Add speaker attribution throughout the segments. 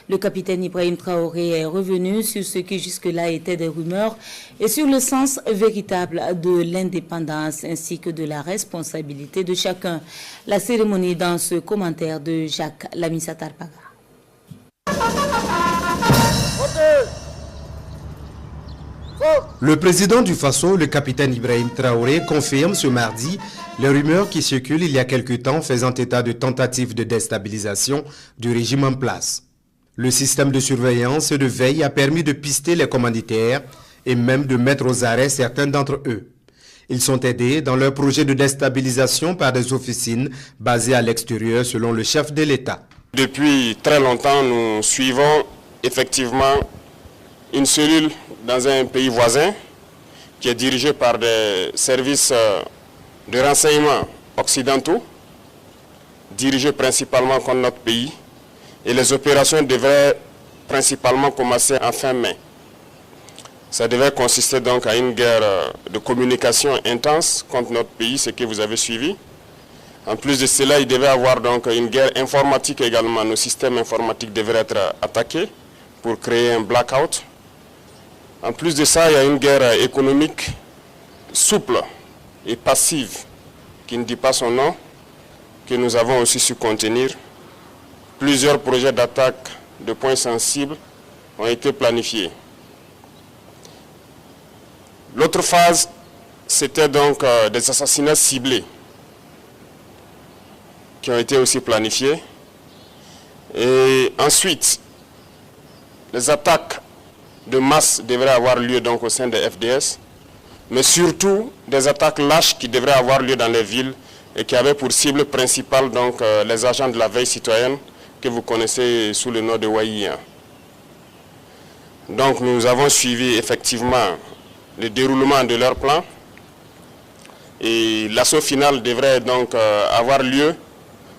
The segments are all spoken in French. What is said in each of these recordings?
Speaker 1: Le capitaine Ibrahim Traoré est revenu sur ce qui jusque-là était des rumeurs et sur le sens véritable de l'indépendance ainsi que de la responsabilité de chacun. La cérémonie dans ce commentaire de Jacques Lamissa Tarpaga.
Speaker 2: Le président du Faso, le capitaine Ibrahim Traoré, confirme ce mardi les rumeurs qui circulent il y a quelque temps faisant état de tentatives de déstabilisation du régime en place. Le système de surveillance et de veille a permis de pister les commanditaires et même de mettre aux arrêts certains d'entre eux. Ils sont aidés dans leur projet de déstabilisation par des officines basées à l'extérieur selon le chef de l'État.
Speaker 3: Depuis très longtemps, nous suivons effectivement une cellule dans un pays voisin qui est dirigée par des services de renseignement occidentaux, dirigés principalement contre notre pays. Et les opérations devraient principalement commencer en fin mai. Ça devait consister donc à une guerre de communication intense contre notre pays, ce que vous avez suivi. En plus de cela, il devait y avoir donc une guerre informatique également. Nos systèmes informatiques devraient être attaqués pour créer un blackout. En plus de ça, il y a une guerre économique souple et passive, qui ne dit pas son nom, que nous avons aussi su contenir. Plusieurs projets d'attaque de points sensibles ont été planifiés. L'autre phase, c'était donc des assassinats ciblés qui ont été aussi planifiés. Et ensuite, les attaques de masse devraient avoir lieu donc au sein des FDS, mais surtout des attaques lâches qui devraient avoir lieu dans les villes et qui avaient pour cible principale donc les agents de la veille citoyenne que vous connaissez sous le nom de Waïa. Donc nous avons suivi effectivement le déroulement de leur plan et l'assaut final devrait donc avoir lieu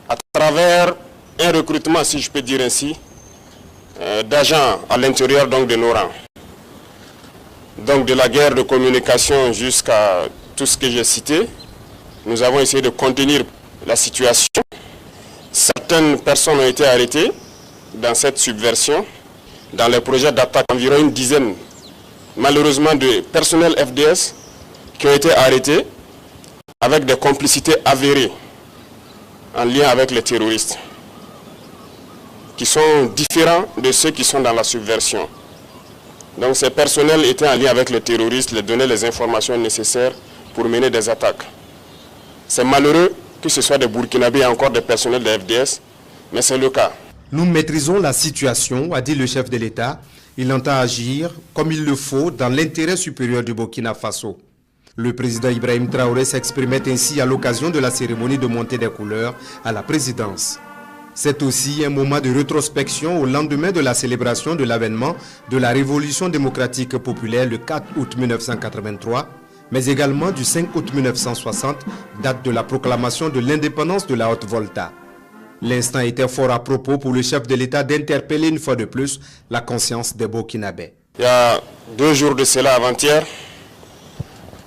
Speaker 3: à travers un recrutement, si je peux dire ainsi, d'agents à l'intérieur donc de nos rangs. Donc de la guerre de communication jusqu'à tout ce que j'ai cité, nous avons essayé de contenir la situation. Certaines personnes ont été arrêtées dans cette subversion. Dans les projets d'attaque, environ une dizaine, malheureusement, de personnels FDS qui ont été arrêtés avec des complicités avérées en lien avec les terroristes, qui sont différents de ceux qui sont dans la subversion. Donc ces personnels étaient en lien avec les terroristes, les donnaient les informations nécessaires pour mener des attaques. C'est malheureux que ce soit des Burkinabés et encore des personnels de FDS, mais c'est le cas.
Speaker 2: Nous maîtrisons la situation, a dit le chef de l'État. Il entend agir comme il le faut dans l'intérêt supérieur du Burkina Faso. Le président Ibrahim Traoré s'exprimait ainsi à l'occasion de la cérémonie de montée des couleurs à la présidence. C'est aussi un moment de rétrospection au lendemain de la célébration de l'avènement de la Révolution démocratique populaire le 4 août 1983, mais également du 5 août 1960, date de la proclamation de l'indépendance de la Haute-Volta. L'instant était fort à propos pour le chef de l'État d'interpeller une fois de plus la conscience des Burkinabés.
Speaker 3: Il y a 2 jours de cela, avant-hier,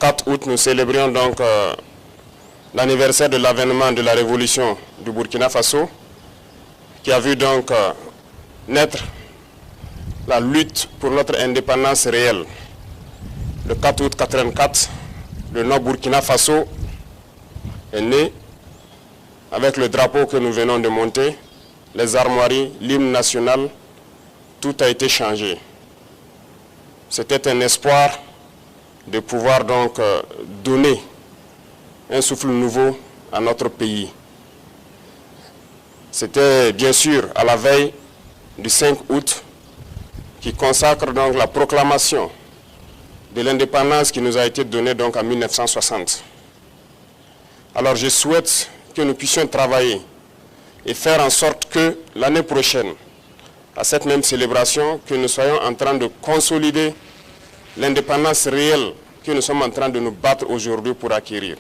Speaker 3: 4 août, nous célébrions donc l'anniversaire de l'avènement de la révolution du Burkina Faso, qui a vu donc naître la lutte pour notre indépendance réelle. Le 4 août 1984, le Nord Burkina Faso est né avec le drapeau que nous venons de monter, les armoiries, l'hymne national, tout a été changé. C'était un espoir de pouvoir donc donner un souffle nouveau à notre pays. C'était bien sûr à la veille du 5 août qui consacre donc la proclamation de l'indépendance qui nous a été donnée donc en 1960. Alors je souhaite que nous puissions travailler et faire en sorte que l'année prochaine, à cette même célébration, que nous soyons en train de consolider l'indépendance réelle que nous sommes en train de nous battre aujourd'hui pour acquérir.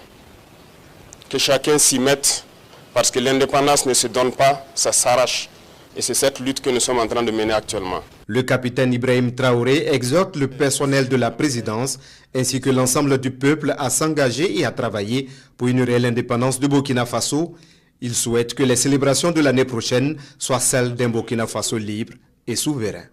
Speaker 3: Que chacun s'y mette, parce que l'indépendance ne se donne pas, ça s'arrache. Et c'est cette lutte que nous sommes en train de mener actuellement.
Speaker 2: Le capitaine Ibrahim Traoré exhorte le personnel de la présidence ainsi que l'ensemble du peuple à s'engager et à travailler pour une réelle indépendance du Burkina Faso. Il souhaite que les célébrations de l'année prochaine soient celles d'un Burkina Faso libre et souverain.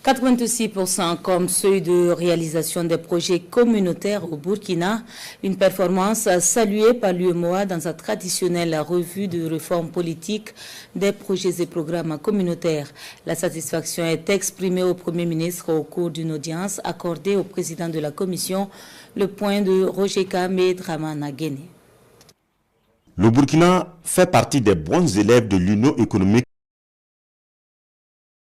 Speaker 1: 86% comme seuil de réalisation des projets communautaires au Burkina, une performance saluée par l'UEMOA dans sa traditionnelle revue de réforme politique des projets et programmes communautaires. La satisfaction est exprimée au Premier ministre au cours d'une audience accordée au président de la Commission, le point de Roger Kame Dramana Guéné.
Speaker 4: Le Burkina fait partie des bons élèves de l'Union économique